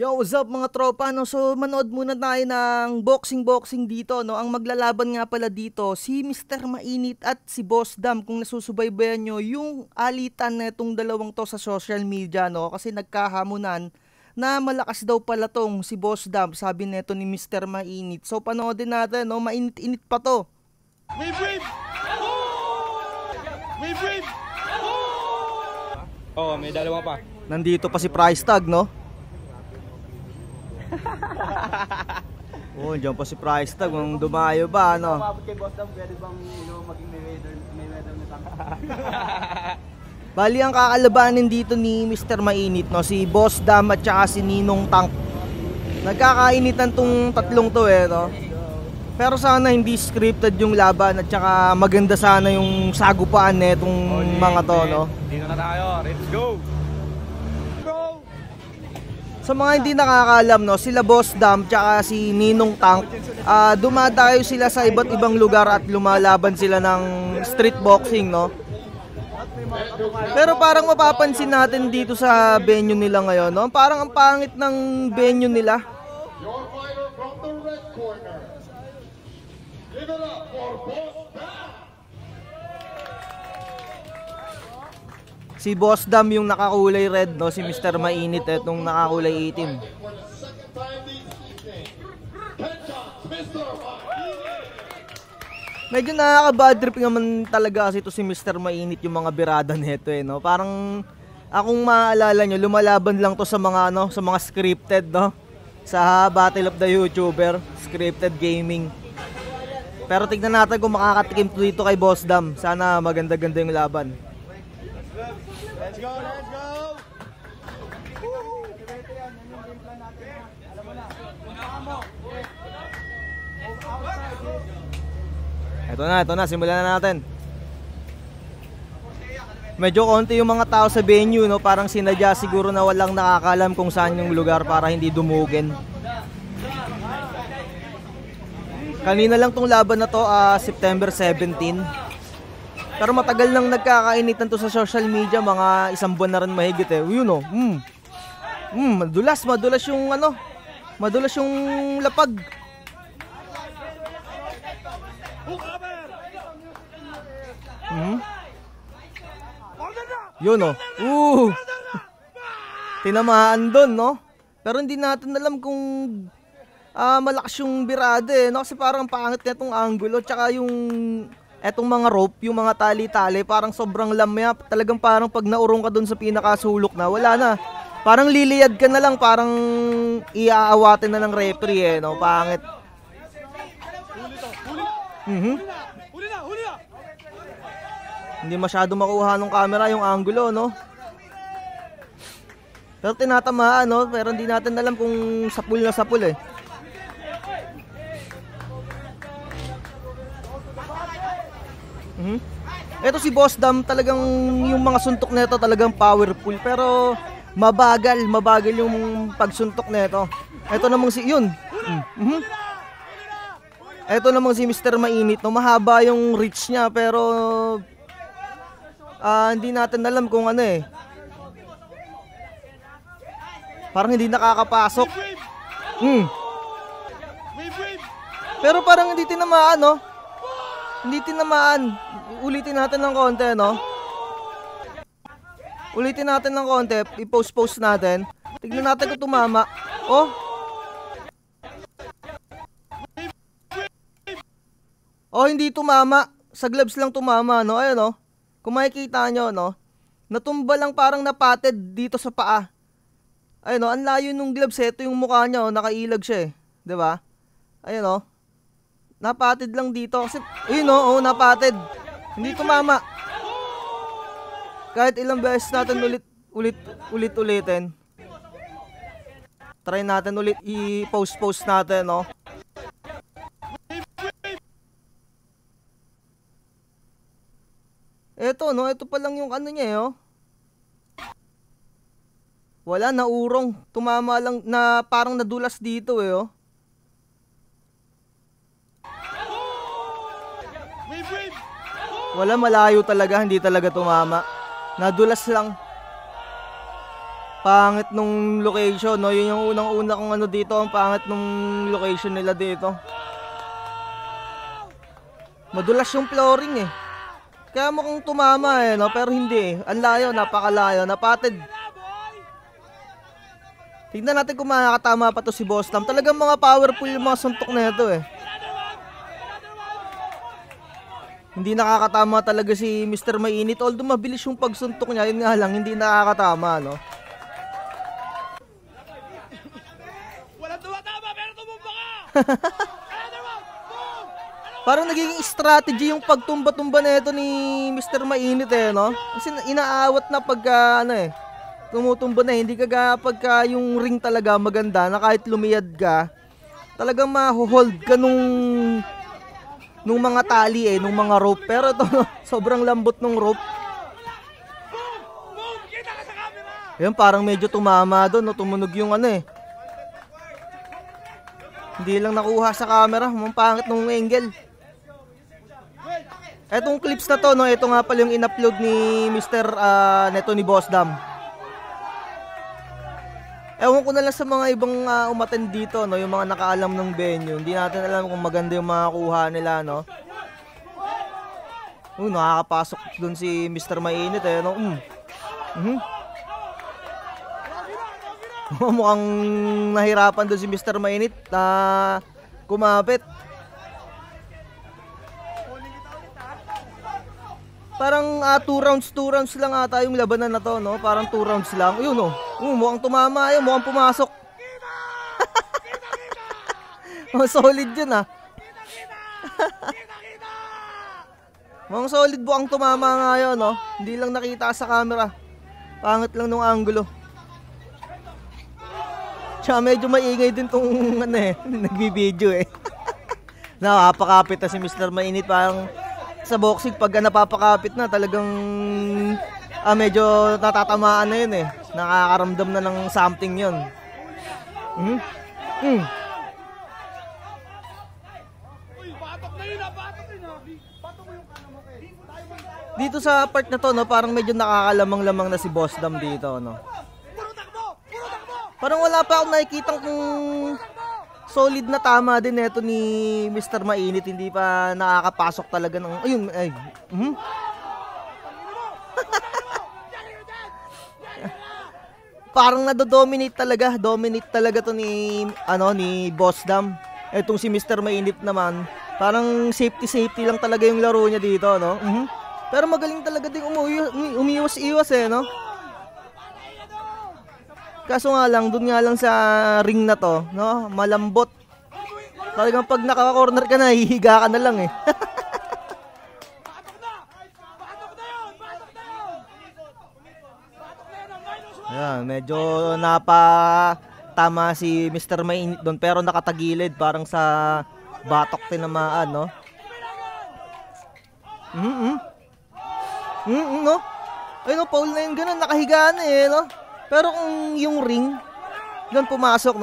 Yo, what's up mga tropa, no? So, manood muna tayo ng boxing dito, no? Ang maglalaban nga pala dito, si Mr. Mainit at si Boss Dam. Kung nasusubaybayan nyo yung alitan na itong dalawang to sa social media, no? Kasi nagkahamunan na malakas daw pala tong si Boss Dam, sabi neto ni Mr. Mainit. So, panoodin natin, no? Mainit-init pa to. Wave, wave! Wave, wave! Oh, may dalawa pa. Nandito pa si Price Tag, no? Oh, dyan pa si Price Tag, kung dumayo ba, ano? Mabot kay Boss Dam, pwede bang maging Mayweather na tank? Bali, ang kakalabanin dito ni Mr. Mainit, no? Si Boss Dam at saka si Ninong Tank. Nagkakainitan tong tatlong to, no? Pero sana hindi scripted yung laban at saka maganda sana yung sagupaan netong mga to, no? Dito na tayo, let's go! Sa mga hindi nakakaalam, no, sila Boss Dam tsaka si Ninong Tank, dumadayo sila sa iba't ibang lugar at lumalaban sila ng street boxing, no? Pero parang mapapansin natin dito sa venue nila ngayon, no? Parang ang pangit ng venue nila. Your fighter from the red corner. Give it up for Boss Dam. Si Boss Dam yung nakakulay red, no? Si Mr. Mainit etong nakakulay itim. For the second time this evening, Penchant, Mr. Mainit. Medyo nakaka-bad trip naman talaga kasi ito si Mr. Mainit yung mga birada nito, no? Parang akong maaalala nyo, lumalaban lang to sa mga ano, sa mga scripted, no? Sa Battle of the YouTuber, scripted gaming. Pero tignan natin kung makakatikim to dito kay Boss Dam. Sana maganda-ganda yung laban. Let's go, let's go! Ito na, simulan na natin. Medyo konti yung mga tao sa venue, no? Parang sinadya siguro na walang nakakalam kung saan yung lugar para hindi dumugin. Kanina lang tong laban na to, September 17. Pero matagal nang nagkakainitan to sa social media, mga isang buwan na rin mahigit eh. Yun o, madulas yung ano, madulas yung lapag. Yun o, tinamaan doon, no? Pero hindi natin alam kung malakas yung birada eh, no? Kasi parang pangit na itong angulo, tsaka yung etong mga rope, yung mga tali-tali, parang sobrang lamya. Talagang parang pag naurong ka dun sa pinakasulok na, wala na. Parang liliyad ka na lang, parang iaawatin na ng referee eh, no? Pangit. Hindi masyado makuha ng camera yung angulo, no? Pero tinatamaan, no? Pero hindi natin alam kung sapul na sapul eh. Ito si Boss Dam, talagang yung mga suntok nito talagang powerful, pero mabagal yung pagsuntok nito. Ito namang si yun. Ito namang si Mr. Mainit, no, mahaba yung reach niya pero hindi natin alam kung ano eh. Parang hindi nakakapasok. Pero parang hindi tinamaan, no? Hindi tinamaan. Ulitin natin ng konti, no? Ulitin natin ng konti. I-post natin. Tignan natin kung tumama. Oh. Oh, hindi tumama. Sa gloves lang tumama, no? Ayun, no? Kung makikita nyo, no? Natumba lang, parang napatid dito sa paa. Ayun, no? Ang layo nung gloves. Ito yung mukha niya, oh. Nakailag siya, eh. Diba? Ayun, no? Napatid lang dito kasi ayun oh, napatid. Hindi tumama. Kahit ilang beses natin ulitin. Try natin ulit i-post natin, no. Ito, no, ito pa lang yung ano niya, eh, oh. Wala, naurong. Tumama lang na parang nadulas dito, eh, oh. Wala, malayo talaga, hindi talaga tumama. Nadulas lang. Pangit nung location, no? Yun yung unang-una kong ano dito, ang pangit nung location nila dito. Madulas yung flooring eh. Kaya mukhang tumama eh, no? Pero hindi eh. Ang layo, napakalayo, napatid. Tignan natin kung makakatama pa to si Boss Dam. Talagang mga powerful yung mga suntok na ito eh. Hindi nakakatama talaga si Mr. Mainit. Although mabilis yung pagsuntok niya, yun nga lang, hindi nakakatama, no? Walang tumatama, pero tumumpa ka! Parang naging strategy yung pagtumba-tumba na ito ni Mr. Mainit eh, no? Kasi inaawat na pagka, ano eh, tumutumba na, hindi kagaya pagka yung ring talaga maganda na kahit lumiyad ka, talagang ma-hold ka nung mga tali eh, nung mga rope. Pero ito, sobrang lambot nung rope. Kita ka sa camera! Ayun, parang medyo tumama doon, no? Tumunog yung ano eh. Hindi lang nakuha sa camera, ang pangit nung angle. Etong clips na to, no, ito nga pala yung in-upload ni Mr. Neto ni Boss Dam. Ewan ko na lang sa mga ibang umattend dito, no, yung mga nakaalam ng venue. Hindi natin alam kung maganda yung mga kuha nila, no. Nakakapasok dun si Mr. Mainit, eh, no. Mukhang nahirapan dun si Mr. Mainit na kumapit. Parang 2 rounds lang ata yung labanan na to, no? Parang 2 rounds lang. Ayun, no? Mukhang tumama yun, mukhang pumasok. Solid yun, ah. Mukhang solid buang tumama nga yun, no? Hindi lang nakita sa camera. Pangit lang nung angulo. Tsaka medyo maingay din tong ano eh, nagbibideo eh. Napakapit na si Mr. Mainit, parang sa boxing pag napapakapit na talagang medyo natatamaan na yun eh. Nakakaramdam na ng something yun. Dito sa part na to, no, parang medyo nakakalamang-lamang na si Boss Dam dito, no. Parang wala pa akong nakikitang kung solid na tama din neto ni Mr. Mainit. Hindi pa nakakapasok talaga ng... Ayun, ay. Parang nado-dominate talaga. Dominate talaga to ni, ni Boss Dam. Etong si Mr. Mainit naman, parang safety lang talaga yung laro niya dito, no? Pero magaling talaga din umiwas-iwas eh, no? Kaso nga lang, dun nga lang sa ring na to, no? Malambot. Talagang pag naka-corner ka na, hihiga ka na lang eh. Ayan, medyo napatama si Mr. Mainit doon, pero nakatagilid parang sa batok tinamaan, no? No? Ay no, foul na yun, ganun, nakahiga na eh, no? Pero kung yung ring, doon pumasok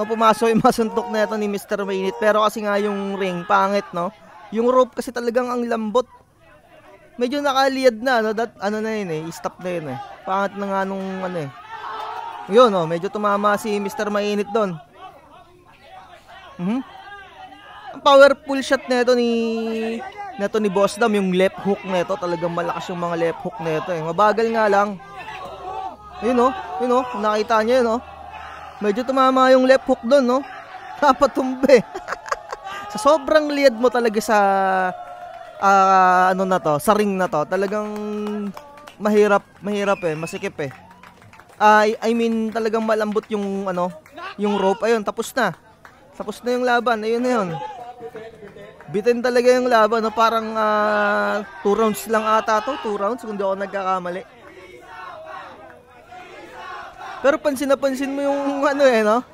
yung masuntok na ito ni Mr. Mainit. Pero kasi nga yung ring, pangit, no? Yung rope kasi talagang ang lambot. Medyo nakaliad na, no? Na yun eh, stop na yun eh. Pangit na nga nung eh. Yun, no? Medyo tumama si Mr. Mainit doon. Ang powerful shot na ito ni Boss Dam, yung left hook na ito. Talagang malakas yung mga left hook na ito eh. Mabagal nga lang. Yun o, nakita niyo yun o. Medyo tumama yung left hook doon, no? Napatumbe. Sa sobrang liad mo talaga sa sa ring na to, talagang mahirap eh, masikip eh. I mean, talagang malambot yung yung rope. Ayun, tapos na yung laban. Ayun na yun. Bitin talaga yung laban, no? Parang 2 rounds lang ata to, 2 rounds kung di ako nagkakamali. Pero pansin na pansin mo yung no?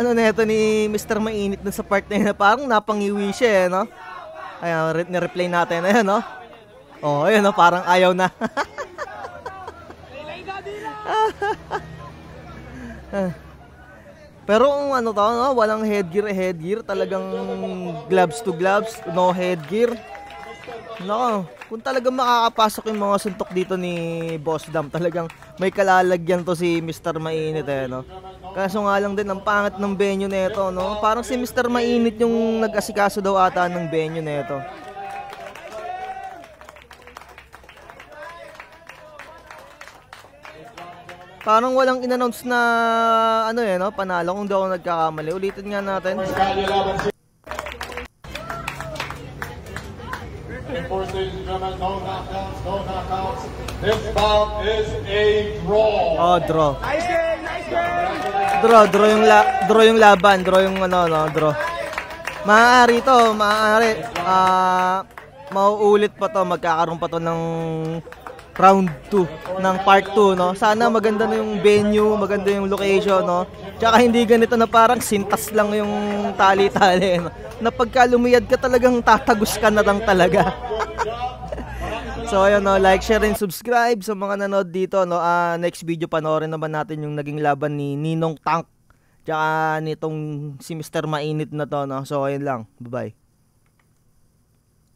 Na ito ni Mr. Mainit dun sa part na yun, parang napangiwi siya eh, no? Ayan, nireplay natin, ayan, no? Oh, ayan, no? Parang ayaw na. Pero kung no? Walang headgear, talagang gloves to gloves, no headgear. Nako, kung talagang makakapasok yung mga suntok dito ni Boss Dam, talagang may kalalagyan to si Mr. Mainit eh, no? Kaso nga lang din, ang pangit ng venue nito, no? Parang si Mr. Mainit yung nag-asikaso daw ata ng venue nito. Parang walang in-announce na ano eh, no? Panalo kung daw ako nagkakamali. Ulitin nga natin. This bout is a draw. Oh, draw. Nice game! Nice game! Draw yung laban, draw yung ano, no, draw. Maaari to, mauulit pa to, magkakaroon pa to ng round 2 ng part 2, no. Sana maganda na yung venue, maganda yung location, no. Tsaka hindi ganito na parang sintas lang yung tali-tali, no. Na pagka lumiyad ka talagang tatagos ka na lang talaga. So ayun, no, like, share, and subscribe sa mga nanood dito, no. Next video panoorin naman natin yung naging laban ni Ninong Tank tsaka nitong si Mr. Mainit na to, no. So ayun lang, bye bye.